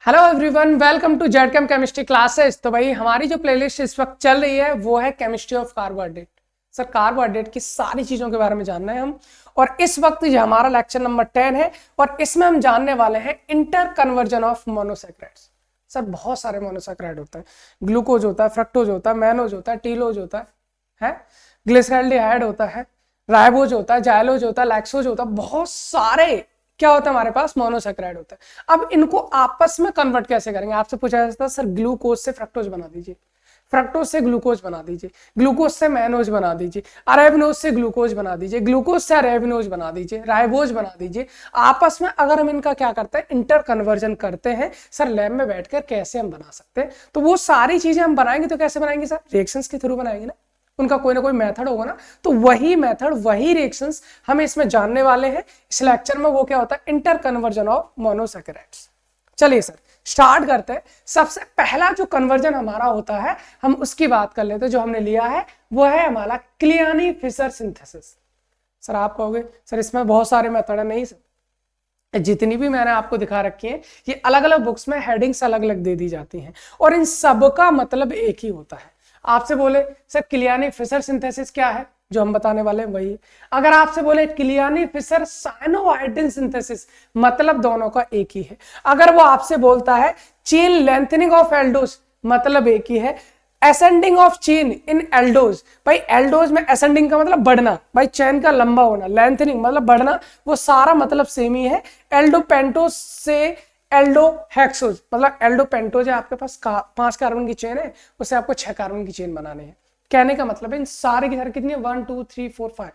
Hello everyone, welcome to Zchem chemistry classes. तो भाई हमारी जो प्लेलिस्ट इस वक्त चल रही है वो है chemistry of carbohydrate. Sir carbohydrate की सारी चीजों के बारे में जानना है हम, और इस वक्त ये हमारा लेक्चर नंबर 10 है और इसमें हम जानने वाले हैं inter conversion of monosaccharides. Sir बहुत सारे मोनोसैकेराइड होते हैं, ग्लूकोज होता है, फ्रक्टोज होता है, मैनोज होता है, टीलोज होता है ग्लिसरॉल्डिहाइड होता है, राइबोज होता है, जाइलोज होता है, लैक्सोज होता है, बहुत सारे क्या होता है हमारे पास मोनोसैकेराइड होता है। अब इनको आपस में कन्वर्ट कैसे करेंगे? आपसे पूछा जाता है सर ग्लूकोज से फ्रक्टोज बना दीजिए, फ्रक्टोज से ग्लूकोज बना दीजिए, ग्लूकोज से मैनोज बना दीजिए, अरेबिनोज से ग्लूकोज बना दीजिए, ग्लूकोज से अरेबिनोज बना दीजिए, राइबोज बना दीजिए। आपस में अगर हम इनका क्या करते हैं, इंटर कन्वर्जन करते हैं, सर लैब में बैठकर कैसे हम बना सकते हैं? तो वो सारी चीजें हम बनाएंगे तो कैसे बनाएंगे सर? रिएक्शंस के थ्रू बनाएंगे ना, उनका कोई ना कोई मेथड होगा ना। तो वही मेथड, वही रिएक्शंस हम इसमें जानने वाले हैं इस लेक्चर में। वो क्या होता है? Inter conversion of monosaccharides. चलिए सर स्टार्ट करते हैं। सबसे पहला जो कन्वर्जन हमारा होता है हम उसकी बात कर लेते हैं। जो हमने लिया है वो है हमारा क्लियानी-फिशर सिंथेसिस। सर आप कहोगे सर इसमें बहुत सारे मेथड है। नहीं सर, जितनी भी मैंने आपको दिखा रखी है ये अलग अलग बुक्स में हेडिंग्स अलग अलग दे दी जाती हैं और इन सब का मतलब एक ही होता है। आपसे बोले सर क्लियानी-फिशर सिंथेसिस क्या है, जो हम बताने वाले हैं वही। अगर आपसे बोले क्लियानी-फिशर साइनोहाइड्रिन सिंथेसिस, मतलब दोनों का एक ही है। अगर वो आपसे बोलता है चेन लेंथनिंग ऑफ एल्डोज, मतलब एक ही है। Ascending of chain in aldose, भाई एल्डोज में असेंडिंग का मतलब बढ़ना, भाई चेन का लंबा होना, लेंथनिंग मतलब बढ़ना, वो सारा मतलब सेम ही है। एल्डोपेंटोज से एल्डोहेक्सोज, मतलब एल्डोपेंटोज है आपके पास 5 कार्बन की चेन है, उससे आपको 6 कार्बन की चेन बनानी है। कहने का मतलब है इन सारे की सारे कितनी है, 1 2 3 4 5,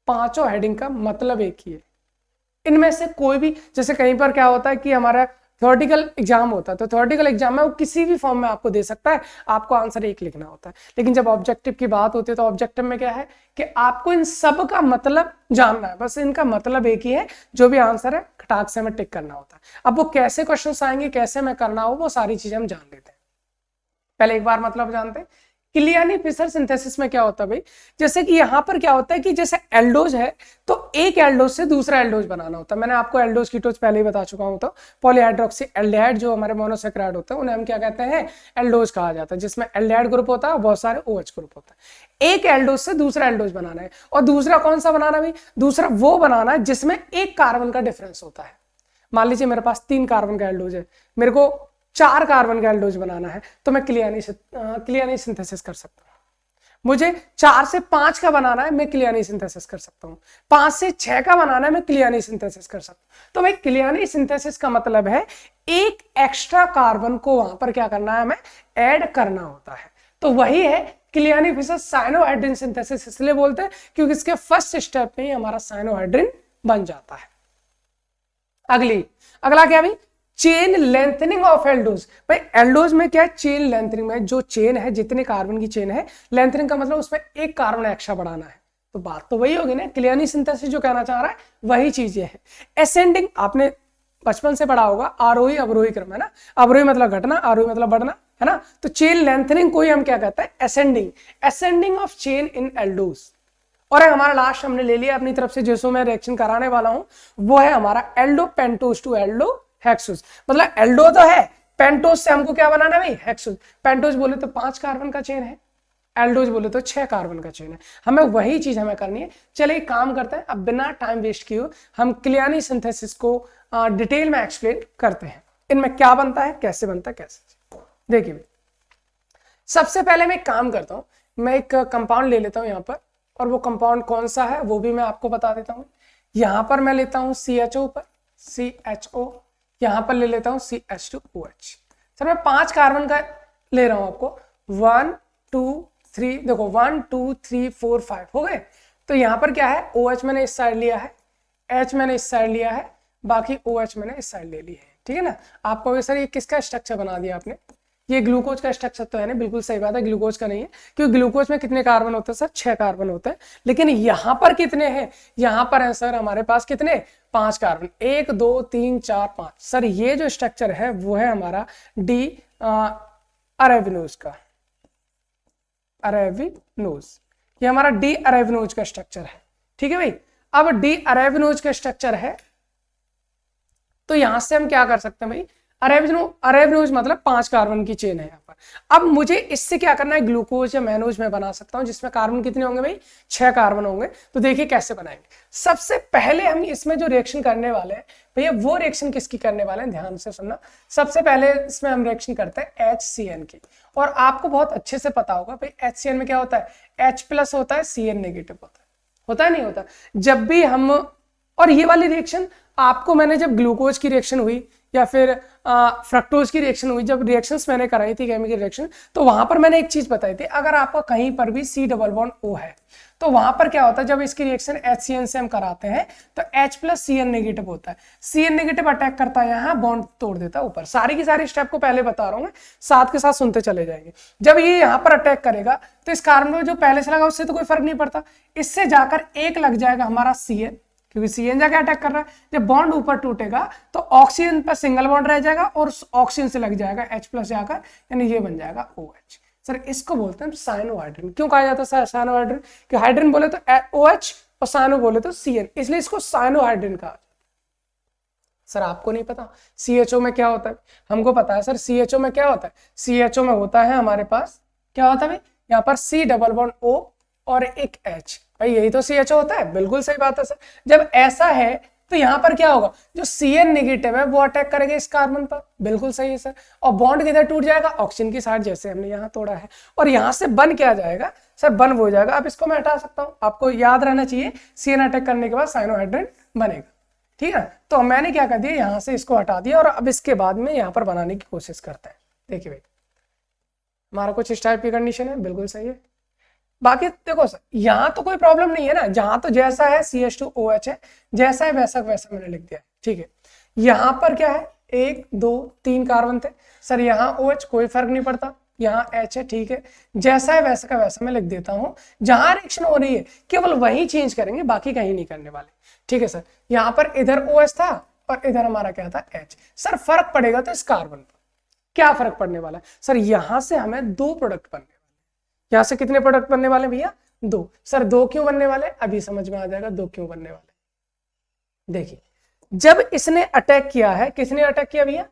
पांचों हेडिंग का मतलब एक ही है। इनमें से कोई भी, जैसे कहीं पर क्या होता है कि हमारा थ्योरेटिकल एग्जाम होता है, तो थ्योरेटिकल एग्जाम में वो किसी भी फॉर्म में आपको दे सकता है, आपको आंसर एक लिखना होता है। लेकिन जब ऑब्जेक्टिव की बात होती है तो ऑब्जेक्टिव में क्या है कि आपको इन सब का मतलब जानना है, बस इनका मतलब एक ही है। जो भी आंसर है खटाक से हमें टिक करना होता है। अब वो कैसे क्वेश्चन आएंगे, कैसे में करना हो, वो सारी चीजें हम जान लेते हैं। पहले एक बार मतलब जानते हैं क्लियानी-फिशर सिंथेसिस में क्या होता है भाई। जैसे कि यहाँ पर क्या होता है कि जैसे एल्डोज है तो एक एल्डोज से दूसरा एल्डोज बनाना होता है। मैंने आपको एल्डोज कीटोज पहले ही बता चुका हूँ। तो पॉलीहाइड्रोक्सी एल्डिहाइड जो हमारे मोनोसैकेराइड होते हैं उन्हें हम क्या कहते हैं, एल्डोज कहा जाता है, जिसमें एल्डिहाइड ग्रुप होता है, बहुत सारे OH ग्रुप होता है। एक एल्डोज से दूसरा एल्डोज बनाना है, और दूसरा कौन सा बनाना भाई? दूसरा वो बनाना है जिसमें एक कार्बन का डिफरेंस होता है। मान लीजिए मेरे पास 3 कार्बन का एल्डोज है, मेरे को 4 कार्बन का एल्डोज बनाना है, तो मैं क्लियानी सिंथेसिस कर सकता हूँ। मुझे 4 से 5 का बनाना है, मैं क्लियानी सिंथेसिस कर सकता हूँ। 5 से 6 का बनाना है, मैं क्लियानी सिंथेसिस कर सकता हूँ। तो भाई क्लियानी सिंथेसिस का मतलब है एक एक्स्ट्रा कार्बन को वहां पर क्या करना है, हमें ऐड करना होता है। तो वही है क्लियानी-फिशर साइनोहाइड्रिन सिंथेसिस। इसलिए बोलते हैं क्योंकि इसके फर्स्ट स्टेप में ही हमारा साइनोहाइड्रिन बन जाता है। अगला क्या भाई? Chain lengthening of aldose. भाई एल्डोज में क्या है? चेन लेंथनिंग में जो चेन है, जितने कार्बन की चेन है, लेंथनिंग का मतलब उसमें एक कार्बन एक्स्ट्रा बढ़ाना है। तो बात तो वही होगी ना, क्लियानी सिंथेसिस जो कहना चाह रहा है वही चीज ये है। असेंडिंग आपने बचपन से पढ़ा होगा, आरोही अवरोही क्रम है ना। अवरोही मतलब घटना, आरोही मतलब बढ़ना, है ना। तो चेन लेंथनिंग को ही हम क्या कहते हैं, ascending. Ascending of chain in aldose. और हमारा लास्ट हमने ले लिया अपनी तरफ से, जिसको मैं रिएक्शन कराने वाला हूं, वो है हमारा एल्डोपेंटोज टू एल्डोहेक्सोज। मतलब एल्डो तो है, पेंटोज से हमको क्या बनाना है भाई? हेक्सोज। पेंटोज बोले तो 5 कार्बन का चेन है, एल्डोज बोले तो 6 कार्बन का चेन है। हमें वही चीज हमें करनी है। चलिए काम करते हैं, अब बिना टाइम वेस्ट किए हम क्लियानी सिंथेसिस को डिटेल में एक्सप्लेन करते हैं। इनमें क्या बनता है, कैसे बनता है, कैसे। देखिए सबसे पहले मैं एक काम करता हूं, मैं एक कंपाउंड ले लेता हूं यहां पर, और वो कंपाउंड कौन सा है वो भी मैं आपको बता देता हूं। यहां पर मैं लेता हूं CHO पर, CHO, यहां पर ले लेता हूं CH2OH। सर मैं 5 कार्बन का ले रहा हूं आपको, 1 2 3, देखो 1 2 3 4 5 हो गए। तो यहां पर क्या है, OH मैंने इस साइड लिया है, H मैंने इस साइड लिया है, बाकी OH मैंने इस साइड ले ली है। ठीक है ना। आपको सर ये किसका स्ट्रक्चर बना दिया आपने? ये ग्लूकोज का स्ट्रक्चर तो है ना, बिल्कुल सही बात है, ग्लूकोज का नहीं है, क्योंकि ग्लूकोज में कितने कार्बन होते हैं सर? 6 कार्बन होते हैं। लेकिन यहां पर कितने हैं? यहां पर है सर हमारे पास कितने? 5 कार्बन, 1 2 3 4 5। सर ये जो स्ट्रक्चर है वो है हमारा डी अरेबिनोज का, अरेबिनोज। ये हमारा डी अरेबिनोज का स्ट्रक्चर है। ठीक है भाई। अब डी अरेबिनोज का स्ट्रक्चर है तो यहां से हम क्या कर सकते हैं भाई? अरेबिनोज मतलब 5 कार्बन की चेन है यहाँ पर। अब मुझे इससे क्या करना है, ग्लूकोज या मैनोज में बना सकता हूँ जिसमें कार्बन कितने होंगे भाई, 6 कार्बन होंगे। तो देखिए कैसे बनाएंगे। सबसे पहले हम इसमें जो रिएक्शन करने वाले हैं भैया, वो रिएक्शन किसकी करने वाले हैं, ध्यान से सुनना। सबसे पहले इसमें हम रिएक्शन करते हैं HCN की, और आपको बहुत अच्छे से पता होगा भाई HCN में क्या होता है, H+ होता है, CN नेगेटिव होता है नहीं होता। जब भी हम, और ये वाली रिएक्शन आपको मैंने जब ग्लूकोज की रिएक्शन हुई या फिर फ्रक्टोज की रिएक्शन हुई, जब रिएक्शंस मैंने कराई थी केमिकल रिएक्शन, तो वहां पर मैंने एक चीज बताई थी, अगर आपका कहीं पर भी C डबल बॉन्ड O है तो वहां पर क्या होता है, जब इसकी रिएक्शन HCN से हम कराते हैं तो H+ CN नेगेटिव होता है। CN नेगेटिव अटैक करता है यहाँ, बॉन्ड तोड़ देता है ऊपर। सारी की सारी स्टेप को पहले बता रहा हूँ, साथ के साथ सुनते चले जाएंगे। जब ये यहाँ पर अटैक करेगा तो इस कार्बन में जो पहले से लगा उससे तो कोई फर्क नहीं पड़ता, इससे जाकर एक लग जाएगा हमारा CN, क्योंकि CN जाके अटैक कर रहा है। जब बॉन्ड ऊपर टूटेगा तो ऑक्सीजन पर सिंगल बॉन्ड रह जाएगा और ऑक्सीजन से लग जाएगा H+ जाकर, यानी ये बन जाएगा OH। सर इसको बोलते हैं साइनोहाइड्रिन। क्यों कहा जाता है साइनोहाइड्रिन, कि हाइड्रिन बोले तो OH और साइनो बोले तो CN, इसलिए इसको साइनोहाइड्रिन कहा जाता है। सर आपको नहीं पता CHO में क्या होता है, हमको पता है सर। CHO में क्या होता है, CHO में होता है हमारे पास, क्या होता है भाई, यहाँ पर C डबल बॉन्ड O और एक H, भाई यही तो CHO होता है। बिल्कुल सही बात है सर। जब ऐसा है तो यहाँ पर क्या होगा, जो CN नेगेटिव है वो अटैक करेगा इस कार्बन पर, बिल्कुल सही है सर। और बॉन्ड किधर टूट जाएगा, ऑक्सीजन की साइड, जैसे हमने यहाँ तोड़ा है। और यहाँ से बन क्या जाएगा सर, बन हो जाएगा। अब इसको मैं हटा सकता हूँ, आपको याद रहना चाहिए CN अटैक करने के बाद साइनोहाइड्रिन बनेगा, ठीक है। तो मैंने क्या कर दिया, यहाँ से इसको हटा दिया और अब इसके बाद में यहाँ पर बनाने की कोशिश करते हैं। देखिए भाई हमारा कुछ इस टाइप की कंडीशन है, बिल्कुल सही है। बाकी देखो सर यहाँ तो कोई प्रॉब्लम नहीं है ना, जहां तो जैसा है CH2OH है, जैसा है वैसा वैसा मैंने लिख दिया, ठीक है। यहाँ पर क्या है, 1 2 3 कार्बन थे सर, यहाँ OH कोई फर्क नहीं पड़ता, यहाँ H है, ठीक है। जैसा है वैसा का वैसा मैं लिख देता हूँ। जहां रिएक्शन हो रही है केवल वही चेंज करेंगे, बाकी कहीं नहीं करने वाले, ठीक है सर। यहाँ पर इधर OH था और इधर हमारा क्या था, H। सर फर्क पड़ेगा तो इस कार्बन पर क्या फर्क पड़ने वाला है सर, यहां से हमें 2 प्रोडक्ट बनने, यहां से कितने प्रोडक्ट बनने वाले भैया, 2। सर 2 क्यों बनने वाले, अभी समझ में आ जाएगा 2 क्यों बनने वाले। देखिए जब इसने अटैक किया है, किसने अटैक किया भैया,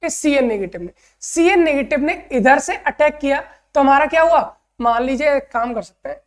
इस CN नेगेटिव ने। CN नेगेटिव ने इधर से अटैक किया तो हमारा क्या हुआ, मान लीजिए एक काम कर सकते हैं,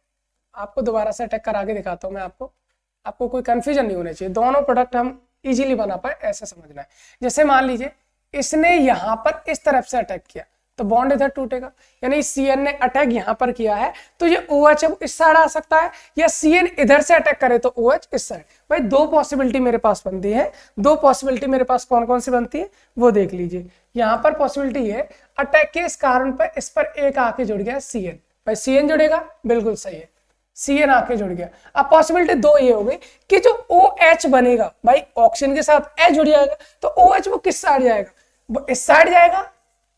आपको दोबारा से अटैक करा के दिखाता हूं मैं आपको कोई कंफ्यूजन नहीं होना चाहिए, दोनों प्रोडक्ट हम इजीली बना पाए ऐसा समझना है। जैसे मान लीजिए इसने यहां पर इस तरफ से अटैक किया तो बॉन्ड इधर टूटेगा, यानी CN ने अटैक यहां पर किया है तो ये OH है वो इस साइड आ सकता है, या CN इधर से अटैक करे तो OH इस साइड। भाई 2 पॉसिबिलिटी मेरे पास बनती है। 2 पॉसिबिलिटी मेरे पास कौन कौन सी बनती है वो देख लीजिए। यहाँ पर पॉसिबिलिटी है अटैक के इस कारण पर, इस पर एक आके जुड़ गया CN, भाई CN जुड़ेगा, बिल्कुल सही है, CN आके जुड़ गया। अब पॉसिबिलिटी 2 ये हो गई कि जो OH बनेगा, भाई ऑक्सीजन के साथ H जुड़ जाएगा तो OH वो किस साइड जाएगा, वो इस साइड जाएगा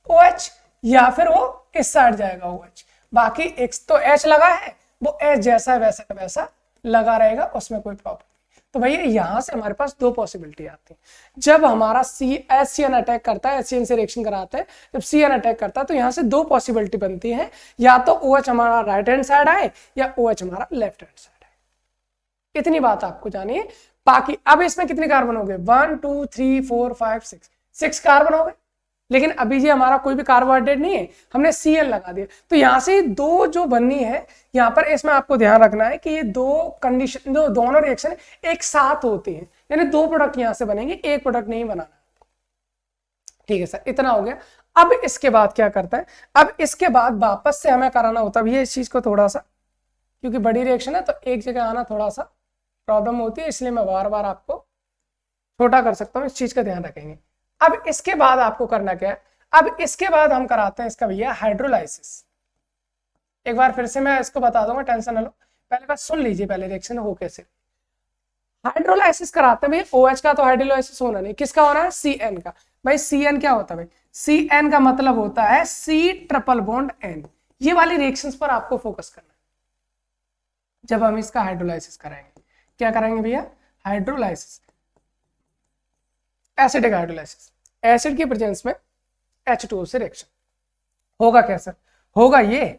OH, या फिर वो इस साइड जाएगा OH। बाकी एक तो H लगा है, वो H जैसा है वैसा का वैसा लगा रहेगा, उसमें कोई प्रॉब्लम नहीं। तो भैया यहां से हमारे पास 2 पॉसिबिलिटी आती है। जब हमारा HCN अटैक करता है, HCN से रिएक्शन कराते हैं, जब CN अटैक करता है तो यहां से 2 पॉसिबिलिटी बनती है, या तो OH हमारा राइट हैंड साइड आए या OH हमारा लेफ्ट हैंड साइड आए। इतनी बात आपको जानिए। बाकी अब इसमें कितने कार्बन हो गए, 1 2 3 4 5 6 कार्बन हो गए। लेकिन अभी ये हमारा कोई भी कार्बोहाइड्रेट नहीं है, हमने CN लगा दिया, तो यहां से 2 जो बननी है यहाँ पर, इसमें आपको ध्यान रखना है कि ये 2 कंडीशन, जो दोनों रिएक्शन एक साथ होती हैं, यानी 2 प्रोडक्ट यहां से बनेंगे, एक प्रोडक्ट नहीं बनाना, ठीक है सर। इतना हो गया। अब इसके बाद क्या करता है, अब इसके बाद वापस से हमें कराना होता है इस चीज को थोड़ा सा, क्योंकि बड़ी रिएक्शन है तो एक जगह आना थोड़ा सा प्रॉब्लम होती है, इसलिए मैं बार बार आपको छोटा कर सकता हूँ, इस चीज का ध्यान रखेंगे। अब इसके बाद आपको करना क्या है, अब इसके बाद हम कराते हैं इसका भैया हाइड्रोलाइसिस। एक बार फिर से मैं इसको बता दूंगा, टेंशन ना लो, पहले बस सुन लीजिए पहले रिएक्शन हो कैसे। हाइड्रोलाइसिस कराते हैं भैया, OH का तो हाइड्रोलाइसिस होना नहीं, किसका होना है, CN का। भाई CN क्या होता है भाई, CN का मतलब होता है C ट्रिपल बॉन्ड N। ये वाली रिएक्शंस पर आपको फोकस करना है जब हम इसका हाइड्रोलाइसिस कराएंगे। क्या कराएंगे भैया, हाइड्रोलाइसिस, एसिडिक हाइड्रोलाइसिस। एसिड की प्रेजेंस में H2O से रिएक्शन होगा क्या सर, होगा ये,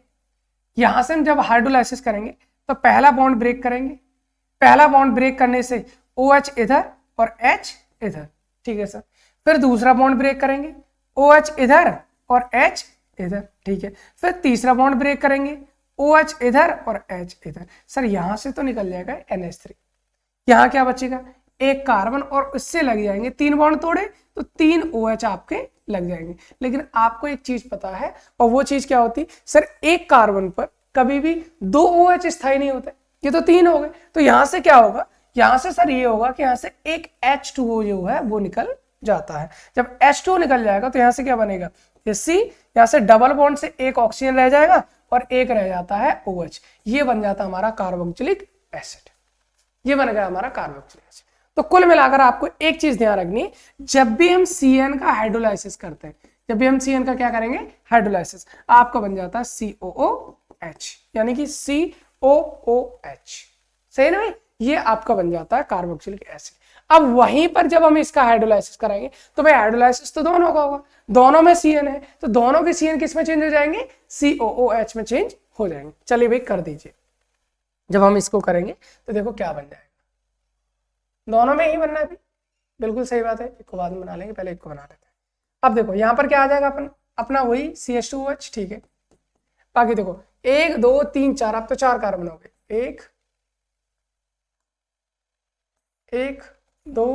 यहां से हम जब हाइड्रोलाइसिस करेंगे तो पहला बॉन्ड ब्रेक करेंगे, पहला बॉन्ड ब्रेक करने से OH इधर और H इधर, ठीक है सर। फिर दूसरा बॉन्ड ब्रेक करेंगे OH इधर और H इधर, ठीक है। फिर तीसरा बॉन्ड ब्रेक करेंगे, OH इधर और H इधर। सर यहां से तो निकल जाएगा NH3, यहाँ क्या बचेगा, एक कार्बन, और इससे लग जाएंगे 3 बॉन्ड तोड़े तो 3 OH आपके लग जाएंगे। लेकिन आपको एक चीज पता है, और वो चीज क्या होती, सर एक कार्बन पर कभी भी 2 OH स्थायी नहीं होते, ये तो 3 हो गए। तो यहां से क्या होगा, यहां से सर ये होगा कि यहां से एक H2O जो है वो निकल जाता है। जब H2O निकल जाएगा तो यहां से क्या बनेगा, ये C, यहां से डबल बॉन्ड से एक ऑक्सीजन रह जाएगा और एक रह जाता है OH, ये बन जाता है हमारा कार्बोक्सिलिक एसिड, ये बन गया हमारा कार्बोक्सिलिक एसिड। तो कुल मिलाकर आपको एक चीज ध्यान रखनी, जब भी हम CN का हाइड्रोलाइसिस करते हैं, जब भी हम CN का क्या करेंगे, हाइड्रोलाइसिस, आपका बन जाता है COOH, यानी कि COOH, सही ना भाई, ये आपका बन जाता है कार्बोक्सिलिक एसिड। अब वहीं पर जब हम इसका हाइड्रोलाइसिस कराएंगे तो भाई हाइड्रोलाइसिस तो दोनों का होगा, दोनों में CN है, तो दोनों के CN किस में चेंज हो जाएंगे, COOH में चेंज हो जाएंगे। चलिए भाई कर दीजिए, जब हम इसको करेंगे तो देखो क्या बन जाएगा, दोनों में ही बनना है भाई, बिल्कुल सही बात है। एक को बाद में बना लेंगे, पहले एक को बना लेते हैं। अब देखो यहाँ पर क्या आ जाएगा अपना वही CH2OH, ठीक है। बाकी देखो 1 2 3 4, अब तो 4 कार्बन हो गए, 1 2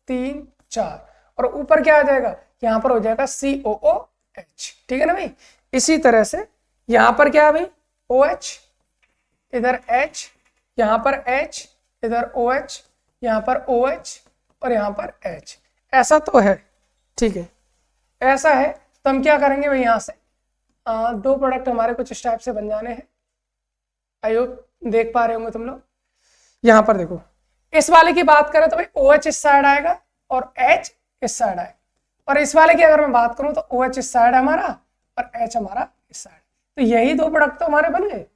3 4, और ऊपर क्या आ जाएगा, यहाँ पर हो जाएगा COOH, ठीक है ना भाई। इसी तरह से यहाँ पर क्या है भाई, OH, इधर H, यहाँ पर H, इधर OH, यहाँ पर OH और यहाँ पर H, ऐसा तो है, ठीक है, ऐसा है। तो हम क्या करेंगे भाई, यहाँ से 2 प्रोडक्ट हमारे कुछ इस टाइप से बन जाने हैं, आई होप देख पा रहे होंगे तुम लोग। यहाँ पर देखो, इस वाले की बात करें तो भाई OH इस साइड आएगा और H इस साइड आएगा, और इस वाले की अगर मैं बात करूं तो OH इस साइड है हमारा और H हमारा इस साइड। तो यही 2 प्रोडक्ट तो हमारे बन गए,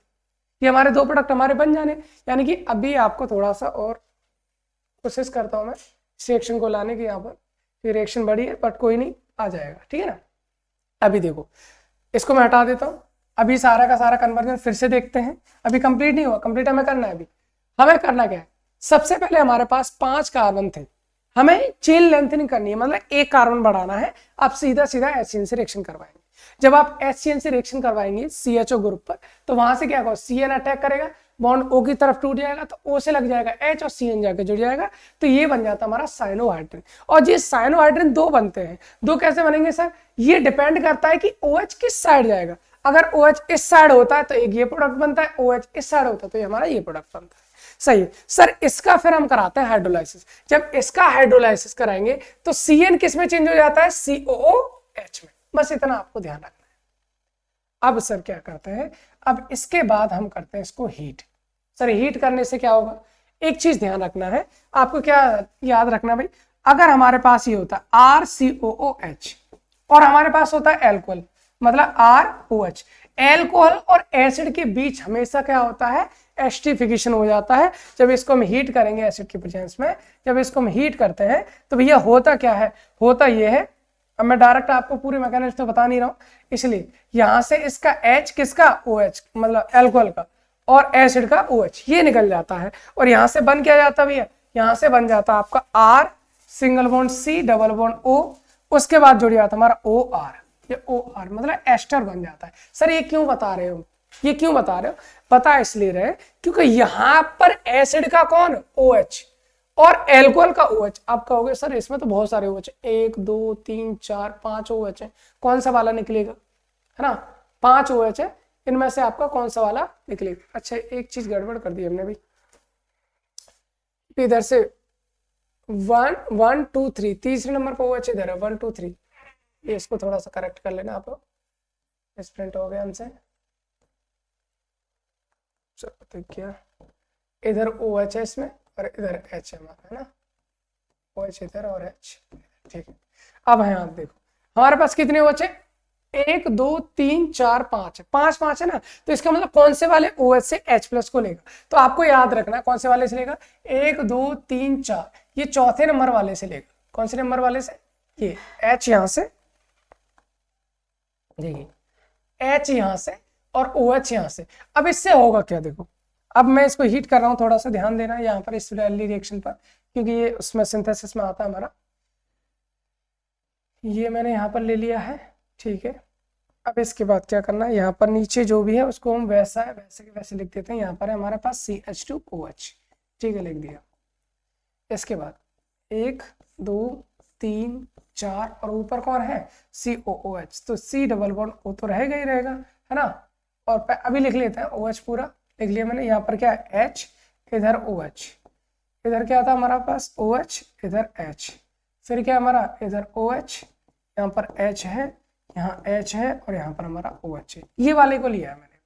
ये हमारे 2 प्रोडक्ट हमारे बन जाने। यानी कि अभी आपको थोड़ा सा और कोशिश करता हूं मैं इस रिएक्शन को लाने की, यहाँ पर रिएक्शन बड़ी है बट कोई नहीं, आ जाएगा, ठीक है ना। अभी देखो इसको मैं हटा देता हूँ, अभी सारा का सारा कन्वर्जन फिर से देखते हैं। अभी कंप्लीट नहीं हुआ, कंप्लीट हमें करना है। अभी हमें करना क्या है, सबसे पहले हमारे पास 5 कार्बन थे, हमें चेन लेंथनिंग करनी है, मतलब एक कार्बन बढ़ाना है। आप सीधा सीधा HCN से रिएक्शन करवाएंगे। जब आप HCN से रिएक्शन करवाएंगे CHO ग्रुप पर, तो वहां से क्या होगा, CN अटैक करेगा, बॉन्ड O की तरफ टूट जाएगा, तो O से लग जाएगा H और CN जाके जुड़ जाएगा, तो ये बन जाता है हमारा साइनोहाइड्रिन। और ये साइनोहाइड्रिन 2 बनते हैं। 2 कैसे बनेंगे सर, ये डिपेंड करता है कि OH किस साइड जाएगा। अगर OH इस साइड होता है तो एक ये प्रोडक्ट बनता है, OH इस साइड होता है तो ये हमारा ये प्रोडक्ट बनता है, सही है सर। इसका फिर हम कराते हैं हाइड्रोलाइसिस। जब इसका हाइड्रोलाइसिस कराएंगे तो CN किस में चेंज हो जाता है, COOH में। बस इतना आपको ध्यान रखना है। अब सर क्या करते हैं, अब इसके बाद हम करते हैं इसको हीट। सर हीट करने से क्या होगा, एक चीज ध्यान रखना है आपको, क्या याद रखना भाई, अगर हमारे पास ये होता है RCOOH और हमारे पास होता है एल्कोहल, मतलब ROH, एल्कोहल और एसिड के बीच हमेशा क्या होता है, एस्टरीफिकेशन हो जाता है। जब इसको हम हीट करेंगे एसिड की प्रेजेंस में, जब इसको हम हीट करते हैं तो भैया होता क्या है, होता ये है, अब मैं डायरेक्ट आपको पूरी मैकेनिज्म तो बता नहीं रहा हूं, इसलिए यहां से इसका H किसका, OH मतलब एल्कोहल का, और एसिड का OH, ये निकल जाता है। और यहां से बन क्या जाता है भैया, यहां से बन जाता है आपका R single bond C double bond O, उसके बाद जुड़ जाता हमारा OR, ये OR मतलब एस्टर बन जाता है। सर ये क्यों बता रहे हो, ये क्यों बता रहे हो, पता इसलिए रहे क्योंकि यहां पर एसिड का कौन, OH, और एल्कोहल का OH। आप कहोगे सर इसमें तो बहुत सारे OH, 1 2 3 4 5 OH है, कौन सा वाला निकलेगा, है ना, 5 OH है, इनमें से आपका कौन सा वाला निकलेगा। अच्छा एक चीज गड़बड़ कर दी हमने भी, इधर से 1 1 2 3, तीसरे नंबर पर OH इधर है 1 2 3, ये इसको थोड़ा सा करेक्ट कर लेना आप लोग, प्रिंट हो गया हमसे। चलो क्या, इधर OH है इसमें और इधर H है हमारा, है ना, OH इधर और H, ठीक है। अब यहाँ देखो हमारे पास कितने OH है, 1 2 3 4 5 है, 5 5 है ना, तो इसका मतलब कौन से वाले OH से H प्लस को लेगा, तो आपको याद रखना कौन से वाले से लेगा, 1 2 3 4, ये चौथे नंबर वाले से लेगा। कौन से नंबर वाले से, ये H यहाँ से, देखिए H यहाँ से और OH यहाँ से। अब इससे होगा क्या, देखो अब मैं इसको हीट कर रहा हूँ, थोड़ा सा ध्यान देना यहाँ पर इस रैली रिएक्शन पर, क्योंकि ये उसमें सिंथेसिस में आता है हमारा। ये मैंने यहाँ पर ले लिया है, ठीक है। अब इसके बाद क्या करना है, यहाँ पर नीचे जो भी है उसको हम वैसा है वैसे के वैसे लिख देते हैं। यहाँ पर है हमारे पास CH2OH, ठीक है, लिख दिया। इसके बाद 1 2 3 4 और ऊपर कौन है, COOH, तो C डबल बॉन्ड O तो रहेगा ही रहेगा, है ना। और अभी लिख लेते हैं OH पूरा लिख लिया मैंने। यहाँ पर क्या है H, इधर OH, इधर क्या था हमारा पास OH, इधर H, फिर क्या हमारा इधर OH, यहाँ पर H है, यहाँ H है और यहाँ पर हमारा OH है। ये वाले को लिया है मैंने,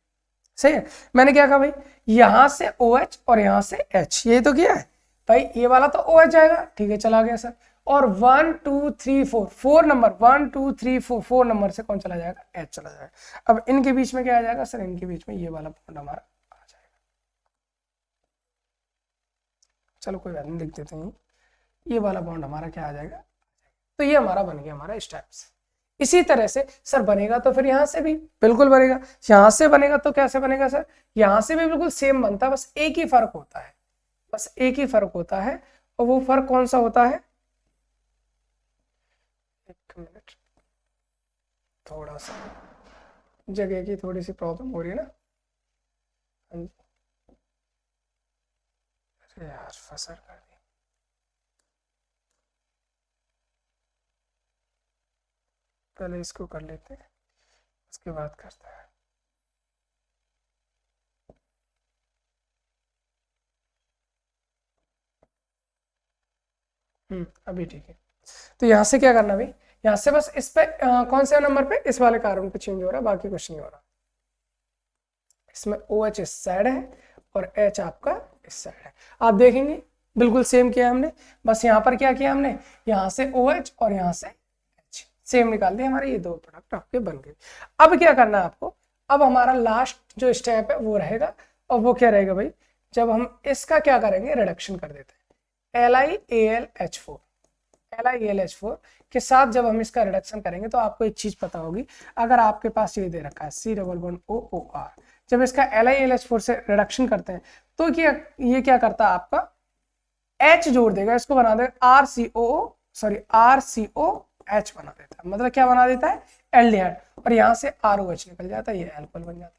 सही है। मैंने क्या कहा भाई, यहाँ से OH और यहाँ से H, ये तो किया है भाई। ये वाला तो OH जाएगा, ठीक है, चला गया सर। और 1 2 3 4 4 नंबर 1 2 3 4 4 नंबर से कौन चला जाएगा, H चला जाएगा। अब इनके बीच में क्या आ जाएगा सर, इनके बीच में ये वाला बॉन्ड हमारा आ जाएगा। चलो कोई बात नहीं, लिख देते हैं, ये वाला बॉन्ड हमारा क्या आ जाएगा। तो ये हमारा बन गया हमारा इस टाइप से। इसी तरह से सर बनेगा तो फिर यहाँ से भी बिल्कुल बनेगा। यहाँ से बनेगा तो कैसे बनेगा सर, यहाँ से भी बिल्कुल सेम बनता है, बस एक ही फर्क होता है, बस एक ही फर्क होता है। और वो फर्क कौन सा होता है, एक मिनट, थोड़ा सा जगह की थोड़ी सी प्रॉब्लम हो रही है ना। हाँ जी, अरे यार फसर कर दी। पहले इसको कर लेते हैं, उसके बाद करते हैं। अभी ठीक है। तो यहाँ से क्या करना भाई, यहाँ से बस इस पे कौन से नंबर पे, इस वाले कार्बन पे चेंज हो रहा है, बाकी कुछ नहीं हो रहा। इसमें OH इस साइड है और H आपका इस साइड है। आप देखेंगे बिल्कुल सेम किया हमने, बस यहाँ पर क्या किया हमने, यहाँ से OH और यहाँ से H सेम निकाल दिए, हमारे ये दो प्रोडक्ट आपके बन गए। अब क्या करना है आपको, अब हमारा लास्ट जो स्टेप है वो रहेगा, और वो क्या रहेगा भाई, जब हम इसका क्या करेंगे, रिडक्शन कर देते हैं LiAlH4, LiAlH4 के साथ जब हम इसका रिडक्शन करेंगे तो आपको एक चीज पता होगी। अगर आपके पास ये दे रखा है C डबल बॉन्ड OOR, जब इसका LiAlH4 से रिडक्शन करते हैं तो ये क्या करता है, आपका H जोड़ देगा, इसको बना देगा RCOH बना देता है। मतलब क्या बना देता है, एल्डिहाइड, और यहाँ से ROH निकल जाता है, ये एल्कोहल बन जाता है।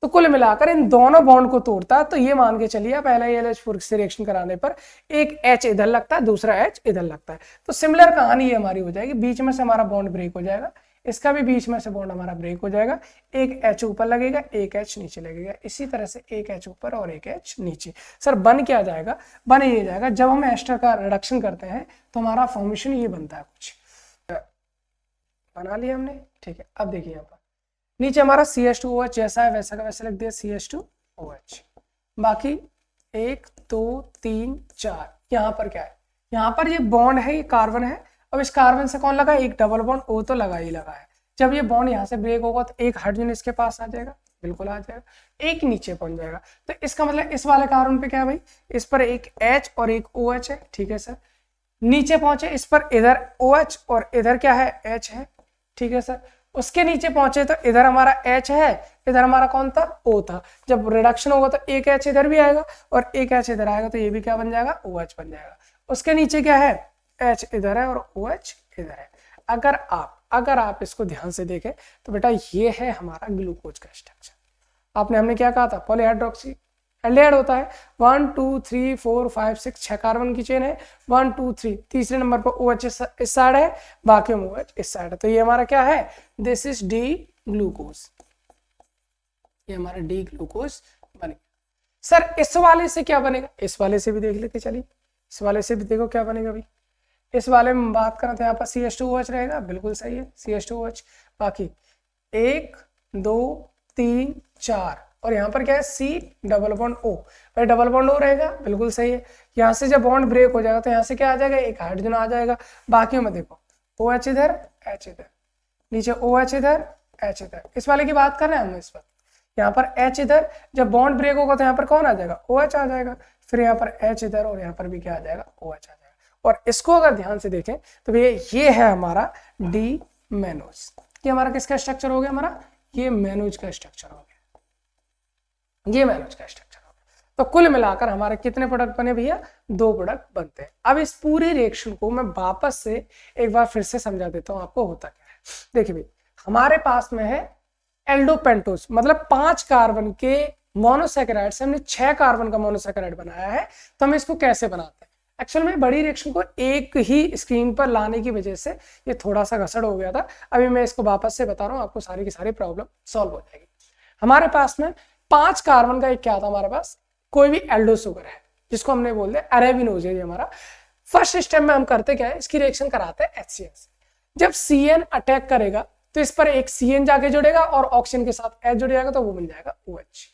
तो कुल मिलाकर इन दोनों बॉन्ड को तोड़ता है। तो ये मान के चलिए आप LiAlH4 से रिएक्शन कराने पर एक H इधर लगता है, दूसरा H इधर लगता है। तो सिमिलर कहानी ये हमारी हो जाएगी, बीच में से हमारा बॉन्ड ब्रेक हो जाएगा, इसका भी बीच में से बॉन्ड हमारा ब्रेक हो जाएगा, एक H ऊपर लगेगा, एक H नीचे लगेगा, इसी तरह से एक H ऊपर और एक H नीचे। सर बन क्या जाएगा, बन ये जाएगा, जब हम एस्टर का रिडक्शन करते हैं तो हमारा फॉर्मेशन ये बनता है, कुछ बना लिया हमने, ठीक है। अब देखिए यहाँ पर नीचे हमारा CH2OH जैसा है वैसा का वैसा लिख दिया CH2OH। बाकी 1 2 3 4, यहाँ पर क्या है, यहाँ पर ये बॉन्ड है, ये कार्बन है। अब इस कार्बन से कौन लगा, एक डबल बॉन्ड O तो लगा ही लगा है। जब ये बॉन्ड यहाँ से ब्रेक होगा तो एक हाइड्रोजन इसके पास आ जाएगा, बिल्कुल आ जाएगा, एक नीचे पहुंच जाएगा। तो इसका मतलब इस वाले कार्बन पे क्या है भाई, इस पर एक H और एक OH है, ठीक है सर। नीचे पहुंचे इस पर इधर OH और इधर क्या है, H है, ठीक है सर। उसके नीचे पहुंचे तो इधर हमारा H है, इधर हमारा कौन था, O था। जब रिडक्शन होगा तो एक H इधर भी आएगा और एक H इधर आएगा, तो ये भी क्या बन जाएगा, OH बन जाएगा। उसके नीचे क्या है, H इधर है और OH इधर है। अगर आप इसको ध्यान से देखें तो बेटा ये है हमारा ग्लूकोज का स्ट्रक्चर। हमने क्या कहा था, पॉलीहाइड्रोक्सी एल्डिहाइड होता है। 1 2 3 4 5 6 6 कार्बन की चेन है, 1 2 3, तीसरे नंबर पर OH इस साइड है, बाकी में OH इस साइड है। तो ये हमारा क्या है, दिस इज डी ग्लूकोज, ये हमारा डी ग्लूकोज बनेगा। सर इस वाले से क्या बनेगा, इस वाले से भी देख लेते चलिए, इस वाले से भी देखो क्या बनेगा भाई। इस वाले में बात करें तो यहाँ पर CH2OH रहेगा, बिल्कुल सही है CH2OH। बाकी 1 2 3 4, और यहाँ पर क्या है C डबल बॉन्ड O, भाई डबल बॉन्ड O रहेगा, बिल्कुल सही है। यहाँ से जब बॉन्ड ब्रेक हो जाएगा तो यहाँ से क्या आ जाएगा, एक हाइड्रोजन आ जाएगा। बाकी में देखो OH इधर, H इधर, नीचे OH इधर, H इधर। इस वाले की बात कर रहे हैं हम, इस पर यहाँ पर H इधर, जब बॉन्ड ब्रेक होगा तो यहाँ पर कौन आ जाएगा, OH आ जाएगा। फिर यहाँ पर H इधर और यहाँ पर भी क्या आ जाएगा, OH आ जाएगा। और इसको अगर ध्यान से देखें तो ये है हमारा डी मेनोज। ये हमारा किसका स्ट्रक्चर हो गया, हमारा ये मेनोज का स्ट्रक्चर हो गया, ये मेनोज का स्ट्रक्चर हो गया। तो कुल मिलाकर हमारे कितने प्रोडक्ट बने भैया, 2 प्रोडक्ट बनते हैं। अब इस पूरी रिएक्शन को मैं वापस से एक बार फिर से समझा देता हूं आपको होता क्या है। देखिए भाई, हमारे पास में है एल्डोपेंटोज, मतलब 5 कार्बन के मोनोसैकेराइड से हमने 6 कार्बन का मोनोसैकेराइड बनाया है। तो हम इसको कैसे बनाते हैं, एक्चुअल में बड़ी रिएक्शन को एक ही स्क्रीन पर लाने की वजह से ये थोड़ा सा घसड़ हो गया था। अभी मैं इसको वापस से बता रहा हूँ, आपको सारी की सारी प्रॉब्लम सॉल्व हो जाएगी। हमारे पास में 5 कार्बन का एक क्या था, हमारे पास कोई भी एल्डो शुगर है जिसको हमने बोल दिया अरेबिनोज है। हमारा फर्स्ट स्टेप में हम करते क्या है, इसकी रिएक्शन कराते हैं HCN से। जब CN अटैक करेगा तो इस पर एक CN जाके जुड़ेगा और ऑक्सीजन के साथ H जुड़ जाएगा, तो वो बन जाएगा OH।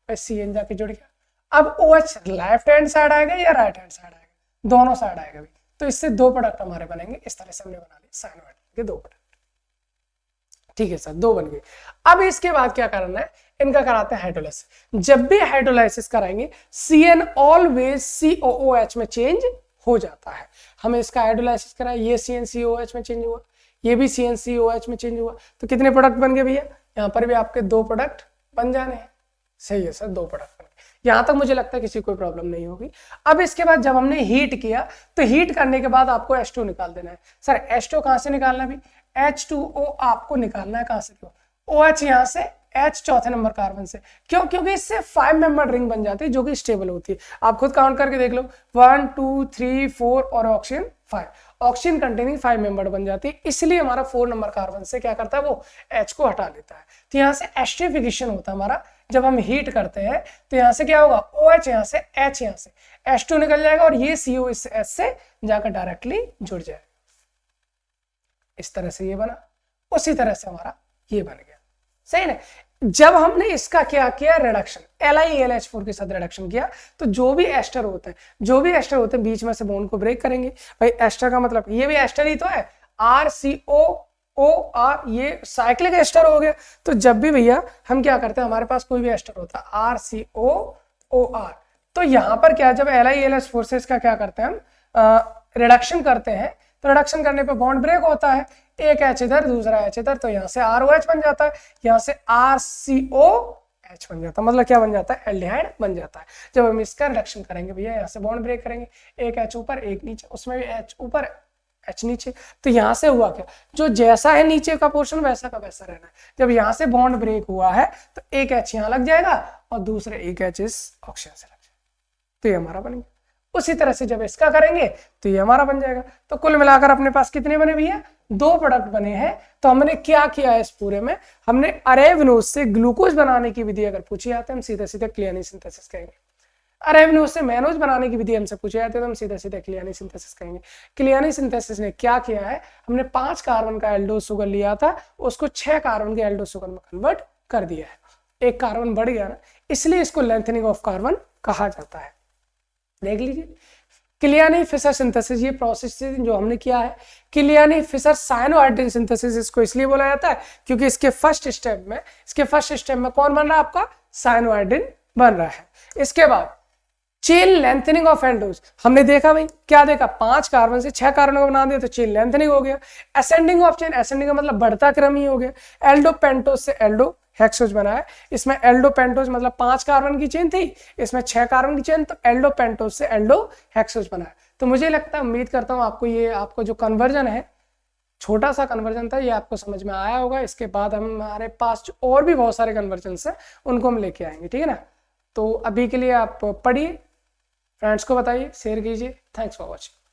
CN जाके जुड़ गया। अब OH लेफ्ट हैंड साइड आएगा या राइट हैंड साइड आएगा, दोनों साइड आएगा भी। तो इससे 2 प्रोडक्ट हमारे बनेंगे। इस तरह से हमने बना लिए साइनोइड के 2 प्रोडक्ट। ठीक है सर, 2 बन गए। अब इसके बाद क्या करना है, इनका कराते हैं हाइड्रोलाइसिस। जब भी हाइड्रोलाइसिस कराएंगे CN ऑलवेज COOH में चेंज हो जाता है। हमें इसका हाइड्रोलाइसिस कराया, ये CnCOH में चेंज हुआ, ये भी CnCOH में चेंज हुआ। तो कितने प्रोडक्ट बन गए भैया, यहाँ पर भी आपके 2 प्रोडक्ट बन जाने हैं। सही है सर, 2 प्रोडक्ट बन गए। यहाँ तक मुझे लगता है किसी कोई प्रॉब्लम नहीं होगी। अब इसके बाद जब हमने हीट किया तो हीट करने के बाद आपको H2 निकाल देना है। सर H2 कहाँ से निकालना है भी, H2O आपको निकालना है कहाँ से, OH यहाँ से, H चौथे नंबर कार्बन से। क्यों, क्योंकि इससे 5 मेंबर रिंग बन जाती है जो कि स्टेबल होती है। आप खुद काउंट करके देख लो, 1 2 3 4 और ऑक्सीजन 5, ऑक्सीजन कंटेनिंग 5 मेंबर बन जाती है। इसलिए हमारा 4 नंबर कार्बन से क्या करता है, वो H को हटा लेता है। तो यहाँ से एस्टरिफिकेशन होता है हमारा। जब हम हीट करते हैं तो यहाँ से क्या होगा, OH यहाँ से, H यहाँ से, H2 निकल जाएगा और ये CO इस H से जाकर डायरेक्टली जुड़ जाएगा। इस तरह से ये बना, उसी तरह से हमारा ये बन गया। सही ना। जब हमने इसका क्या किया, रिडक्शन, LiAlH4 के साथ रिडक्शन किया, तो जो भी एस्टर होते हैं बीच में से बॉन्ड को ब्रेक करेंगे। भाई एस्टर का मतलब ये भी एस्टर ही तो है, RCOOR, ये साइक्लिक एस्टर हो गया। तो जब भी भैया हम क्या करते हैं, हमारे पास कोई भी एस्टर होता है RCOOR, तो यहाँ पर क्या, जब LiAlH4 से इसका क्या करते हैं हम, रिडक्शन करते हैं, तो रिडक्शन करने पे बॉन्ड ब्रेक होता है, एक H इधर दूसरा H इधर, तो यहाँ से ROH बन जाता है, यहाँ से RCOH बन जाता है, मतलब क्या बन जाता है, एल्डिहाइड बन जाता है। जब हम इसका रिडक्शन करेंगे भैया, यहाँ से बॉन्ड ब्रेक करेंगे, एक H ऊपर एक नीचे, उसमें भी H ऊपर H नीचे, तो यहाँ से हुआ क्या, जो जैसा है नीचे का पोर्शन वैसा का वैसा रहना है। जब यहाँ से बॉन्ड ब्रेक हुआ है तो एक H यहाँ लग जाएगा और दूसरे एक H इस ऑक्सीजन से लग जाएगा, तो ये हमारा बन गया। उसी तरह से जब इसका करेंगे तो ये हमारा बन जाएगा। तो कुल मिलाकर अपने पास कितने बने भैया, 2 प्रोडक्ट बने हैं। तो हमने क्या किया है इस पूरे में, हमने अरेबिनोज से ग्लूकोज बनाने की विधि अगर पूछी जाती है हम सीधे सीधे क्लियानी सिंथेसिस कहेंगे। अरेबिनोज से मैनोज बनाने की विधि हमसे पूछी जाती है तो हम सीधे सीधे क्लियानी सिंथेसिस कहेंगे। क्लियानी सिंथेसिस ने क्या किया है, हमने 5 कार्बन का एल्डोज शुगर लिया था, उसको 6 कार्बन के एल्डोज शुगर में कन्वर्ट कर दिया है। एक कार्बन बढ़ गया ना, इसलिए इसको लेंथनिंग ऑफ कार्बन कहा जाता है। देख लीजिए, क्लियानी फिशर सिंथेसिस, ये प्रोसेस जो हमने किया है, क्लियानी फिशर साइनोआयोडीन सिंथेसिस, इसको इसलिए बोला जाता है क्योंकि इसके फर्स्ट स्टेप में कौन बन रहा है आपका, साइनोआयोडीन बन रहा है। इसके बाद चेन लेंथनिंग ऑफ एल्डोज, हमने देखा भाई, क्या देखा, 5 कार्बन से 6 कार्बन को बना दिया तो चेन लेंथनिंग हो गया। असेंडिंग ऑफ चेन, असेंडिंग का मतलब बढ़ता क्रम ही हो गया। एल्डो पेंटोज से एल्डो हेक्सोज बनाया, इसमें एल्डो पेंटोज मतलब 5 कार्बन की चेन थी, इसमें 6 कार्बन की चेन, तो एल्डो पेंटोज से एल्डो हेक्सोज बनाया। तो मुझे लगता है, उम्मीद करता हूँ आपको जो कन्वर्जन है, छोटा सा कन्वर्जन था, ये आपको समझ में आया होगा। इसके बाद हमारे पास और भी बहुत सारे कन्वर्जन है, उनको हम लेके आएंगे, ठीक है ना। तो अभी के लिए आप पढ़िए, फ्रेंड्स को बताइए, शेयर कीजिए। Thanks for watching.